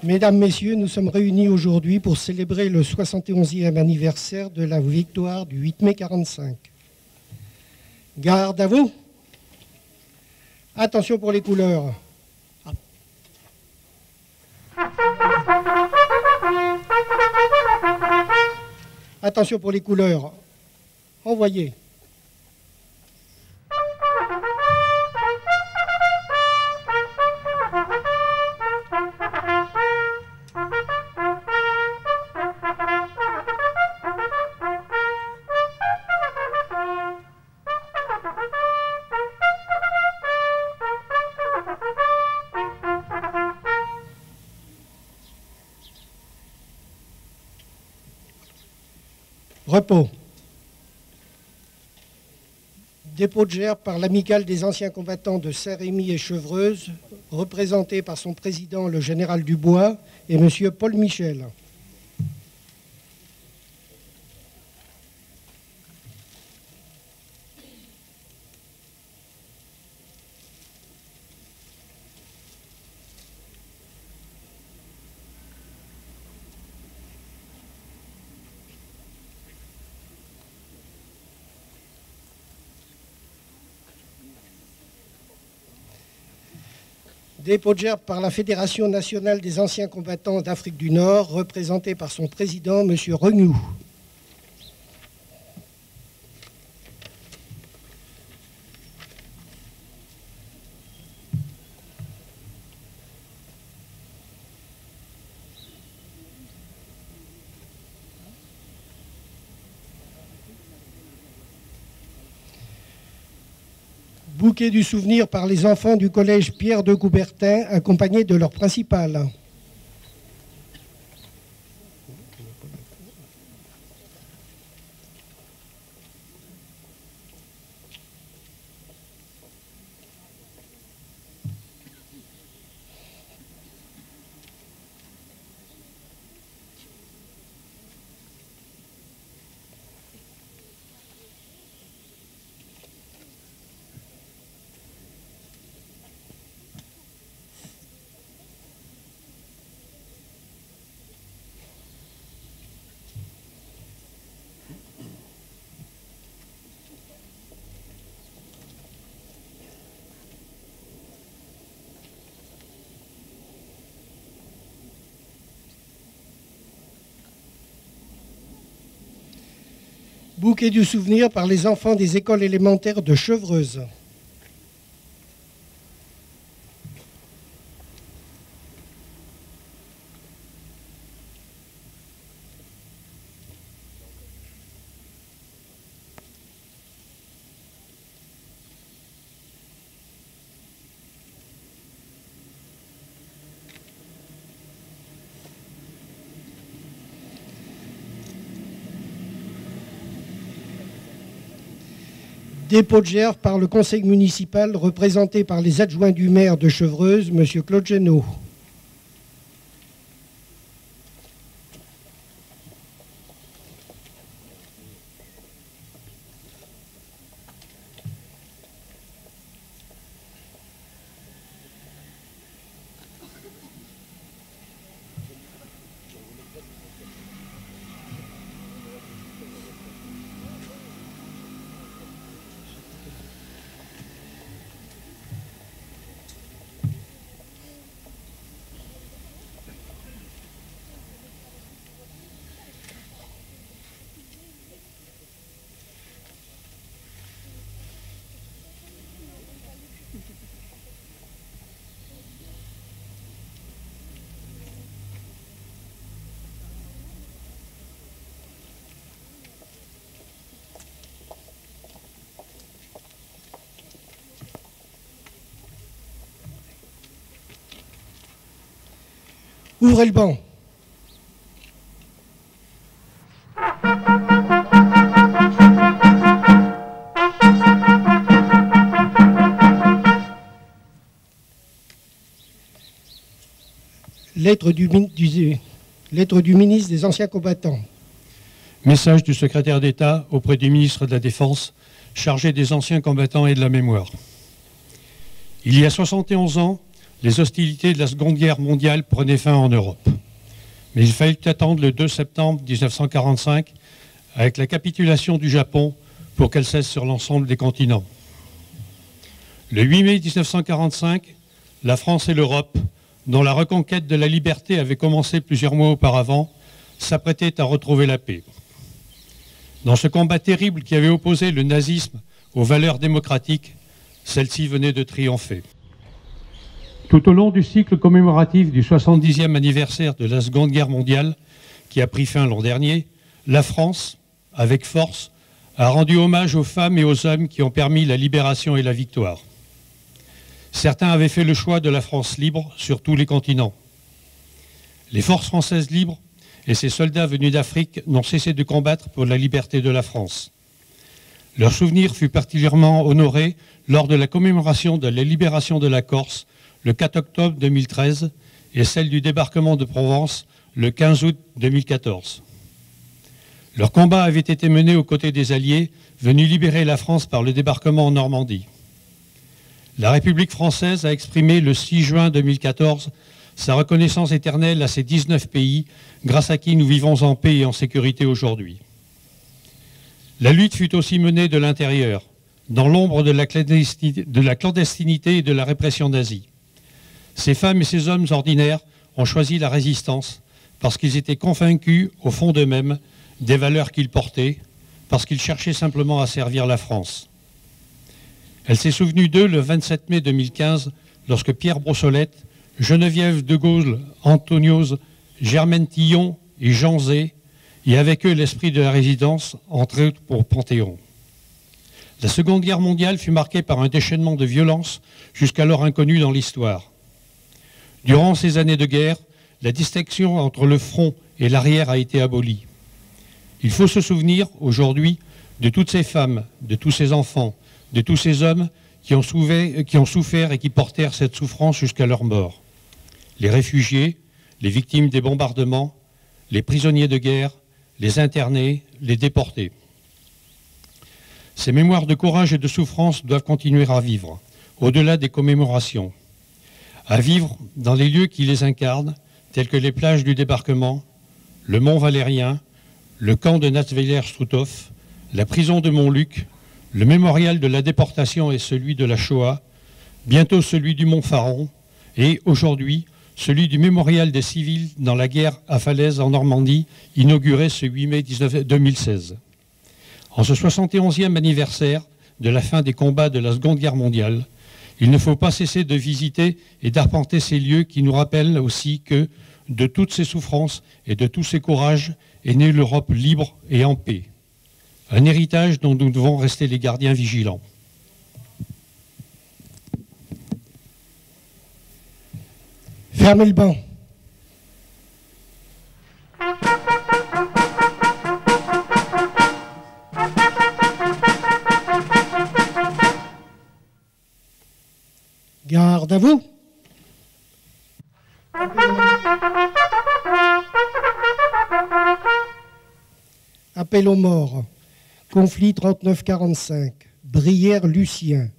Mesdames, Messieurs, nous sommes réunis aujourd'hui pour célébrer le 71e anniversaire de la victoire du 8 mai 1945. Garde à vous. Attention pour les couleurs. Attention pour les couleurs. Envoyez. Repos. Dépôt de gerbes par l'amicale des anciens combattants de Saint-Rémy et Chevreuse, représenté par son président, le général Dubois, et M. Paul Michel. Dépôt de gerbes par la Fédération nationale des anciens combattants d'Afrique du Nord, représenté par son président, M. Regnoux. Bouquet du souvenir par les enfants du collège Pierre de Coubertin, accompagnés de leur principal. Bouquet du souvenir par les enfants des écoles élémentaires de Chevreuse. Dépôt de gerbes par le conseil municipal représenté par les adjoints du maire de Chevreuse, M. Claude Genot. Ouvrez le banc. Lettre du ministre des Anciens Combattants. Message du secrétaire d'État auprès du ministre de la Défense, chargé des anciens combattants et de la mémoire. Il y a 71 ans, les hostilités de la Seconde Guerre mondiale prenaient fin en Europe. Mais il fallut attendre le 2 septembre 1945, avec la capitulation du Japon, pour qu'elle cesse sur l'ensemble des continents. Le 8 mai 1945, la France et l'Europe, dont la reconquête de la liberté avait commencé plusieurs mois auparavant, s'apprêtaient à retrouver la paix. Dans ce combat terrible qui avait opposé le nazisme aux valeurs démocratiques, celle-ci venait de triompher. Tout au long du cycle commémoratif du 70e anniversaire de la Seconde Guerre mondiale, qui a pris fin l'an dernier, la France, avec force, a rendu hommage aux femmes et aux hommes qui ont permis la libération et la victoire. Certains avaient fait le choix de la France libre sur tous les continents. Les forces françaises libres et ces soldats venus d'Afrique n'ont cessé de combattre pour la liberté de la France. Leur souvenir fut particulièrement honoré lors de la commémoration de la libération de la Corse le 4 octobre 2013 et celle du débarquement de Provence le 15 août 2014. Leur combat avait été mené aux côtés des Alliés venus libérer la France par le débarquement en Normandie. La République française a exprimé le 6 juin 2014 sa reconnaissance éternelle à ces 19 pays grâce à qui nous vivons en paix et en sécurité aujourd'hui. La lutte fut aussi menée de l'intérieur, dans l'ombre de la clandestinité et de la répression nazie. Ces femmes et ces hommes ordinaires ont choisi la résistance parce qu'ils étaient convaincus, au fond d'eux-mêmes, des valeurs qu'ils portaient, parce qu'ils cherchaient simplement à servir la France. Elle s'est souvenue d'eux le 27 mai 2015, lorsque Pierre Brossolette, Geneviève de Gaulle, Antoniose, Germaine Tillon et Jean Zé, et avec eux l'esprit de la résidence, entrés pour Panthéon. La Seconde Guerre mondiale fut marquée par un déchaînement de violence jusqu'alors inconnu dans l'histoire. Durant ces années de guerre, la distinction entre le front et l'arrière a été abolie. Il faut se souvenir aujourd'hui de toutes ces femmes, de tous ces enfants, de tous ces hommes qui ont souffert et qui portèrent cette souffrance jusqu'à leur mort. Les réfugiés, les victimes des bombardements, les prisonniers de guerre, les internés, les déportés. Ces mémoires de courage et de souffrance doivent continuer à vivre, au-delà des commémorations, à vivre dans les lieux qui les incarnent, tels que les plages du débarquement, le Mont Valérien, le camp de Natzweiler-Struthof, la prison de Montluc, le mémorial de la déportation et celui de la Shoah, bientôt celui du Mont Faron, et aujourd'hui, celui du mémorial des civils dans la guerre à Falaise en Normandie, inauguré ce 8 mai 2016. En ce 71e anniversaire de la fin des combats de la Seconde Guerre mondiale, il ne faut pas cesser de visiter et d'arpenter ces lieux qui nous rappellent aussi que, de toutes ces souffrances et de tous ces courages, est née l'Europe libre et en paix. Un héritage dont nous devons rester les gardiens vigilants. Fermez le banc. Garde à vous. Appel aux morts. Conflit 39-45. Brière-Lucien.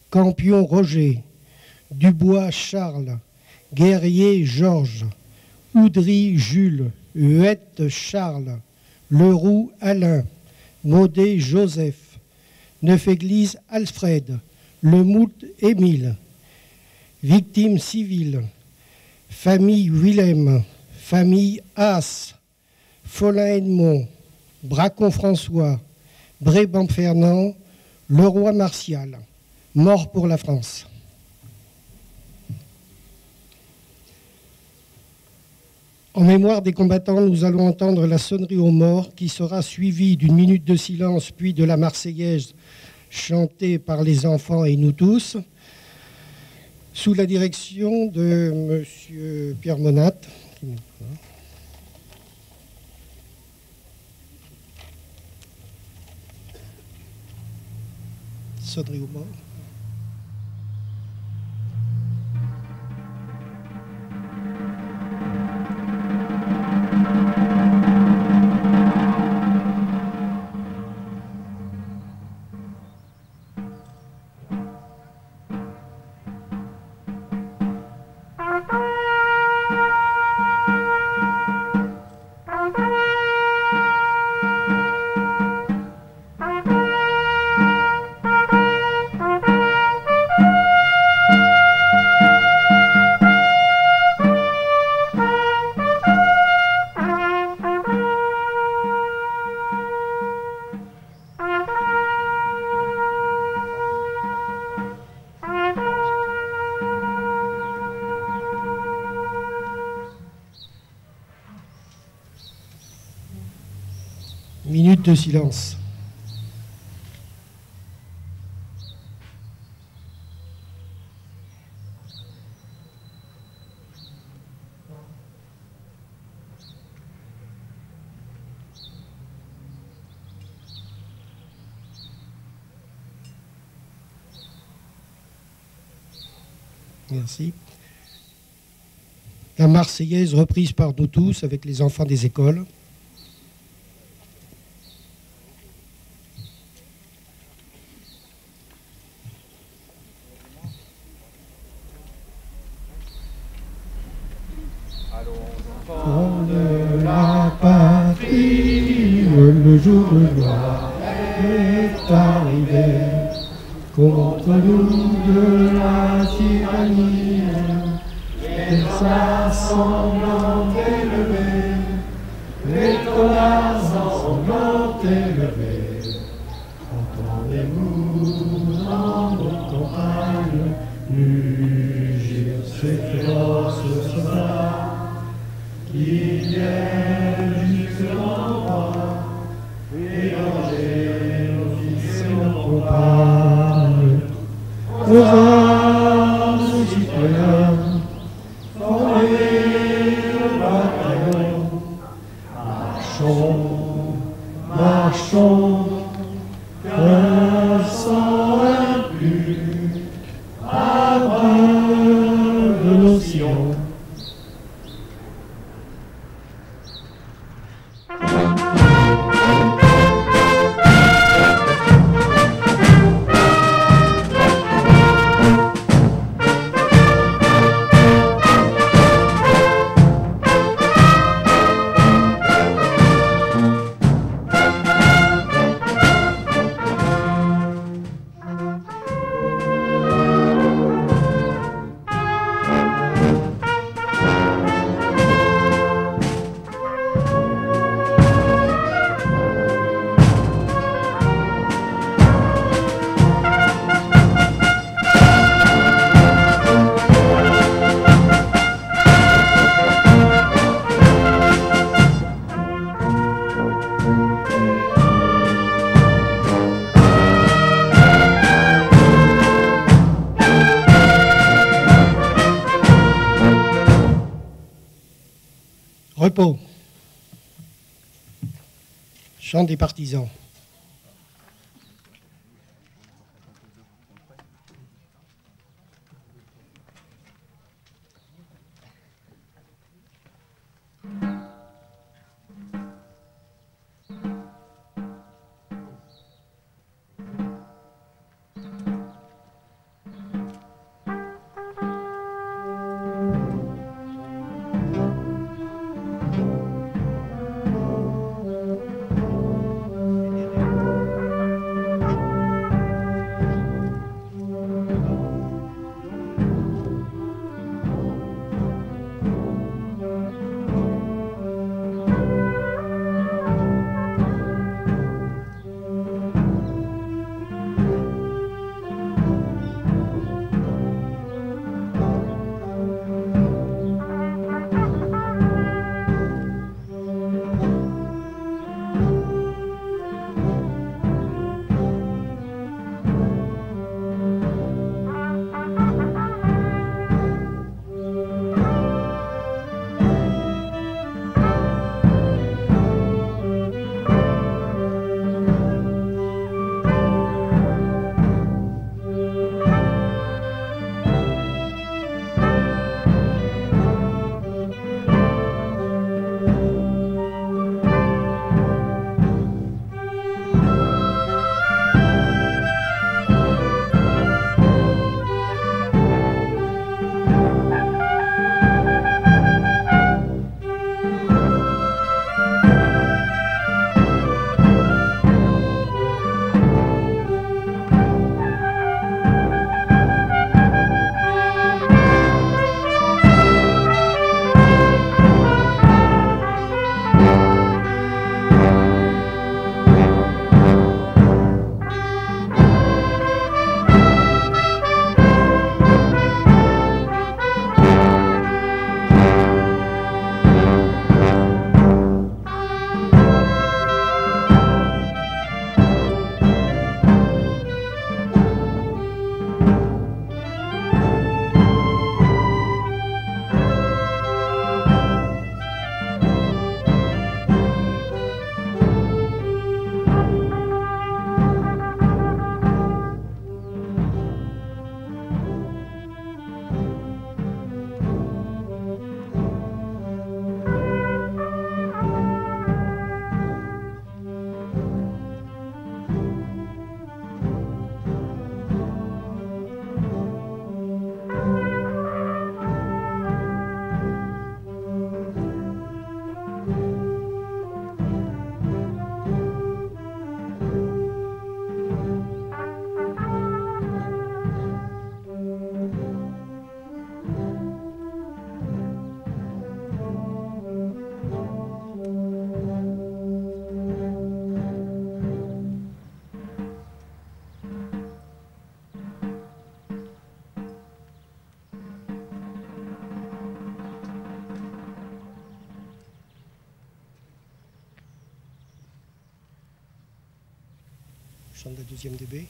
Campion Roger. Dubois Charles. Guerrier Georges. Oudry Jules. Huette Charles. Leroux Alain. Maudet Joseph. Neuf-Église Alfred. Lemoult Émile. Victimes civiles. Famille Willem. Famille Haas. Follin-Edmond. Bracon François. Bréban Fernand. Leroy Martial. Mort pour la France. En mémoire des combattants, nous allons entendre la sonnerie aux morts qui sera suivie d'une minute de silence puis de la Marseillaise chantée par les enfants et nous tous, sous la direction de M. Pierre Monat. Sonnerie aux morts. de silence. Merci. La Marseillaise reprise par nous tous avec les enfants des écoles. Enfants de la patrie, le jour de gloire est arrivé. Contre nous de la tyrannie, les assemblants élevés, les connards ensemblants élevés. Entendez-vous dans vos campagnes mugir ces féroces soldats qui viennent jusque dans le roi, égorger nos fils et nos compagnes. Aux hommes citoyens, formez le bataillon, marchons, marchons, qu'un sang impur abreuve de nos sillons. Repos. Chant des partisans. Je chante la deuxième DB.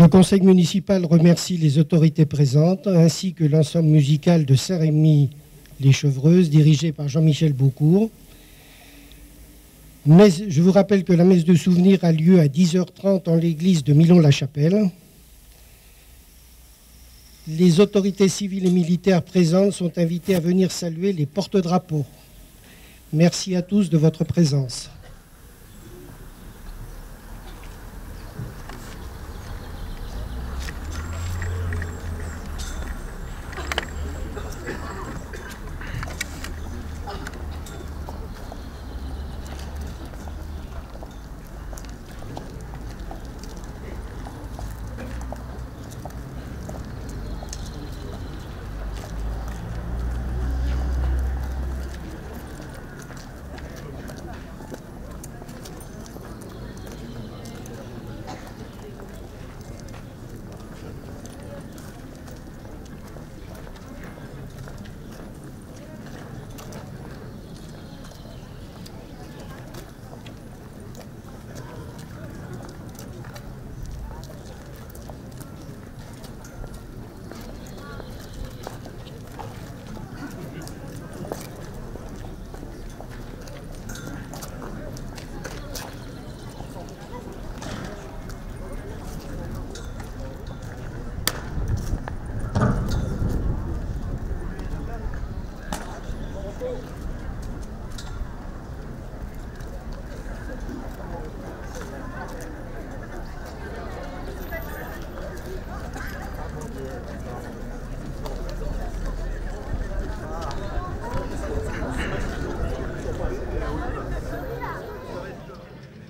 Le conseil municipal remercie les autorités présentes ainsi que l'ensemble musical de Saint-Rémy-les-Chevreuses dirigé par Jean-Michel Beaucourt. Mais je vous rappelle que la messe de souvenir a lieu à 10h30 en l'église de Milon-la-Chapelle. Les autorités civiles et militaires présentes sont invitées à venir saluer les porte-drapeaux. Merci à tous de votre présence.